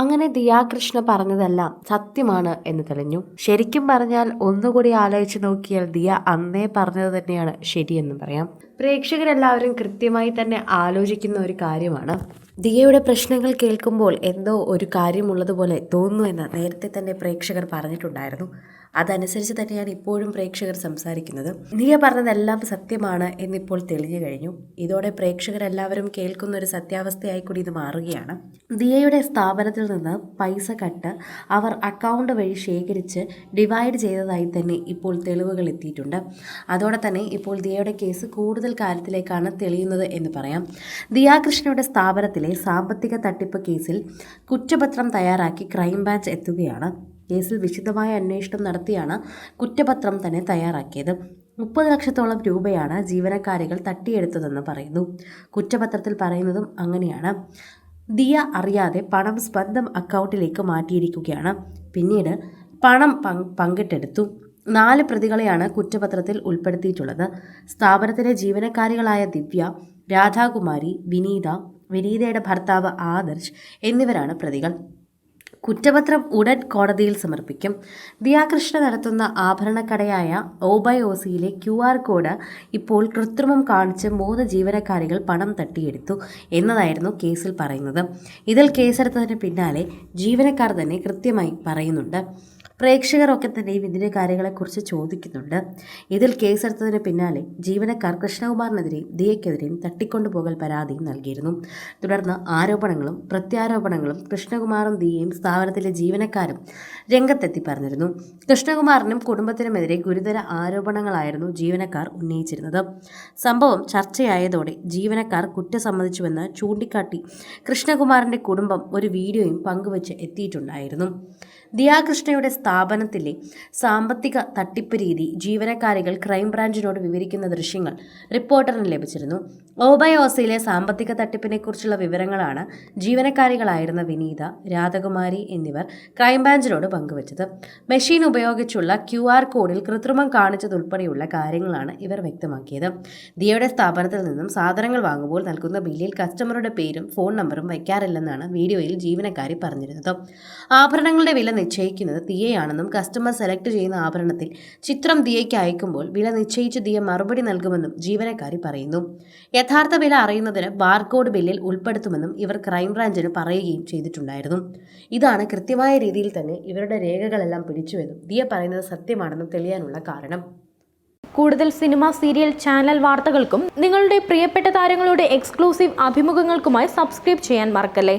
അങ്ങനെ ദിയാകൃഷ്ണ പറഞ്ഞതെല്ലാം സത്യമാണ് എന്ന് തെളിഞ്ഞു. ശരിക്കും പറഞ്ഞാൽ ഒന്നുകൂടി ആലോചിച്ച് നോക്കിയാൽ ദിയ അന്നേ പറഞ്ഞത് തന്നെയാണ് ശരിയെന്നും പറയാം. പ്രേക്ഷകരെല്ലാവരും കൃത്യമായി തന്നെ ആലോചിക്കുന്ന ഒരു കാര്യമാണ്. ദിയയുടെ പ്രശ്നങ്ങൾ കേൾക്കുമ്പോൾ എന്തോ ഒരു കാര്യമുള്ളതുപോലെ തോന്നുന്നു എന്ന് നേരത്തെ തന്നെ പ്രേക്ഷകർ പറഞ്ഞിട്ടുണ്ടായിരുന്നു. അതനുസരിച്ച് തന്നെയാണ് ഇപ്പോഴും പ്രേക്ഷകർ സംസാരിക്കുന്നത്. ദിയ പറഞ്ഞതെല്ലാം സത്യമാണ് എന്നിപ്പോൾ തെളിഞ്ഞു കഴിഞ്ഞു. ഇതോടെ പ്രേക്ഷകരെല്ലാവരും കേൾക്കുന്ന ഒരു സത്യാവസ്ഥയായി കൂടി ഇത് മാറുകയാണ്. ദിയയുടെ സ്ഥാപനത്തിൽ നിന്ന് പൈസ കട്ട് അവർ അക്കൗണ്ട് വഴി ശേഖരിച്ച് ഡിവൈഡ് ചെയ്തതായി തന്നെ ഇപ്പോൾ തെളിവുകൾ എത്തിയിട്ടുണ്ട്. അതോടെ തന്നെ ഇപ്പോൾ ദിയയുടെ കേസ് കൂടുതൽ കാര്യത്തിലേക്കാണ് തെളിയുന്നത് എന്ന് പറയാം. ദിയാകൃഷ്ണയുടെ സ്ഥാപനത്തിലെ സാമ്പത്തിക തട്ടിപ്പ് കേസിൽ കുറ്റപത്രം തയ്യാറാക്കി ക്രൈംബ്രാഞ്ച് എത്തുകയാണ്. കേസിൽ വിശദമായ അന്വേഷണം നടത്തിയാണ് കുറ്റപത്രം തന്നെ തയ്യാറാക്കിയത്. 30 ലക്ഷത്തോളം രൂപയാണ് ജീവനക്കാരികൾ തട്ടിയെടുത്തതെന്ന് പറയുന്നു. കുറ്റപത്രത്തിൽ പറയുന്നതും അങ്ങനെയാണ്. ദിയ അറിയാതെ പണം സ്വന്തം അക്കൗണ്ടിലേക്ക് മാറ്റിയിരിക്കുകയാണ്. പിന്നീട് പണം പങ്കിട്ടെടുത്തു. 4 പ്രതികളെയാണ് കുറ്റപത്രത്തിൽ ഉൾപ്പെടുത്തിയിട്ടുള്ളത്. സ്ഥാപനത്തിലെ ജീവനക്കാരികളായ ദിവ്യ, രാധാകുമാരി, വിനീതയുടെ ഭർത്താവ് ആദർശ് എന്നിവരാണ് പ്രതികൾ. കുറ്റപത്രം ഉടൻ കോടതിയിൽ സമർപ്പിക്കും. ദിയാകൃഷ്ണ നടത്തുന്ന ആഭരണക്കടയായ OBYOCയിലെ QR കോഡ് ഇപ്പോൾ കൃത്രിമം കാണിച്ച് 3 ജീവനക്കാരികൾ പണം തട്ടിയെടുത്തു എന്നതായിരുന്നു കേസിൽ പറയുന്നത്. ഇതിൽ കേസെടുത്തതിന് പിന്നാലെ ജീവനക്കാർ തന്നെ കൃത്യമായി പറയുന്നുണ്ട്. പ്രേക്ഷകരൊക്കെ തന്നെയും ഇതിൻ്റെ കാര്യങ്ങളെക്കുറിച്ച് ചോദിക്കുന്നുണ്ട്. ഇതിൽ കേസെടുത്തതിന് പിന്നാലെ ജീവനക്കാർ കൃഷ്ണകുമാറിനെതിരെയും ദിയയ്ക്കെതിരെയും തട്ടിക്കൊണ്ടുപോകൽ പരാതിയും നൽകിയിരുന്നു. തുടർന്ന് ആരോപണങ്ങളും പ്രത്യാരോപണങ്ങളും കൃഷ്ണകുമാറും ദിയയും സ്ഥാപനത്തിലെ ജീവനക്കാരും രംഗത്തെത്തി പറഞ്ഞിരുന്നു. കൃഷ്ണകുമാറിനും കുടുംബത്തിനുമെതിരെ ഗുരുതര ആരോപണങ്ങളായിരുന്നു ജീവനക്കാർ ഉന്നയിച്ചിരുന്നത്. സംഭവം ചർച്ചയായതോടെ ജീവനക്കാർ കുറ്റം സമ്മതിച്ചുവെന്ന് ചൂണ്ടിക്കാട്ടി കൃഷ്ണകുമാറിൻ്റെ കുടുംബം ഒരു വീഡിയോയും പങ്കുവച്ച് എത്തിയിട്ടുണ്ടായിരുന്നു. ദിയാകൃഷ്ണയുടെ സ്ഥാപനത്തിലെ സാമ്പത്തിക തട്ടിപ്പ് രീതി ജീവനക്കാരികൾ ക്രൈംബ്രാഞ്ചിനോട് വിവരിക്കുന്ന ദൃശ്യങ്ങൾ റിപ്പോർട്ടറിന് ലഭിച്ചിരുന്നു. OBYOCയിലെ സാമ്പത്തിക തട്ടിപ്പിനെക്കുറിച്ചുള്ള വിവരങ്ങളാണ് ജീവനക്കാരികളായിരുന്ന വിനീത, രാധകുമാരി എന്നിവർ ക്രൈംബ്രാഞ്ചിനോട് പങ്കുവച്ചത്. മെഷീൻ ഉപയോഗിച്ചുള്ള QR കോഡിൽ കൃത്രിമം കാണിച്ചതുൾപ്പെടെയുള്ള കാര്യങ്ങളാണ് ഇവർ വ്യക്തമാക്കിയത്. ദിയയുടെ സ്ഥാപനത്തിൽ നിന്നും സാധനങ്ങൾ വാങ്ങുമ്പോൾ നൽകുന്ന ബില്ലിൽ കസ്റ്റമറുടെ പേരും ഫോൺ നമ്പറും വയ്ക്കാറില്ലെന്നാണ് വീഡിയോയിൽ ജീവനക്കാരി പറഞ്ഞിരുന്നത്. ആഭരണങ്ങളുടെ വില നിശ്ചയിക്കുന്നത് ദിയയാണെന്നും കസ്റ്റമർ സെലക്ട് ചെയ്യുന്ന ആഭരണത്തിൽ ചിത്രം ദിയയ്ക്ക് അയക്കുമ്പോൾ വില നിശ്ചയിച്ച് ദിയ മറുപടി നൽകുമെന്നും ജീവനക്കാരി പറയുന്നു. യഥാർത്ഥ വില അറിയുന്നതിന് ബാർകോഡ് ബില്ലിൽ ഉൾപ്പെടുത്തുമെന്നും ഇവർ ക്രൈംബ്രാഞ്ചിന് പറയുകയും ചെയ്തിട്ടുണ്ടായിരുന്നു. ഇതാണ് കൃത്യമായ രീതിയിൽ തന്നെ ഇവരുടെ രേഖകളെല്ലാം പിടിച്ചുവെന്നും ദിയ പറയുന്നത് സത്യമാണെന്നും തെളിയാനുള്ള കാരണം. കൂടുതൽ സിനിമ, സീരിയൽ, ചാനൽ വാർത്തകൾക്കും നിങ്ങളുടെ പ്രിയപ്പെട്ട താരങ്ങളുടെ എക്സ്ക്ലൂസീവ് അഭിമുഖങ്ങൾക്കുമായി സബ്സ്ക്രൈബ് ചെയ്യാൻ മറക്കല്ലേ.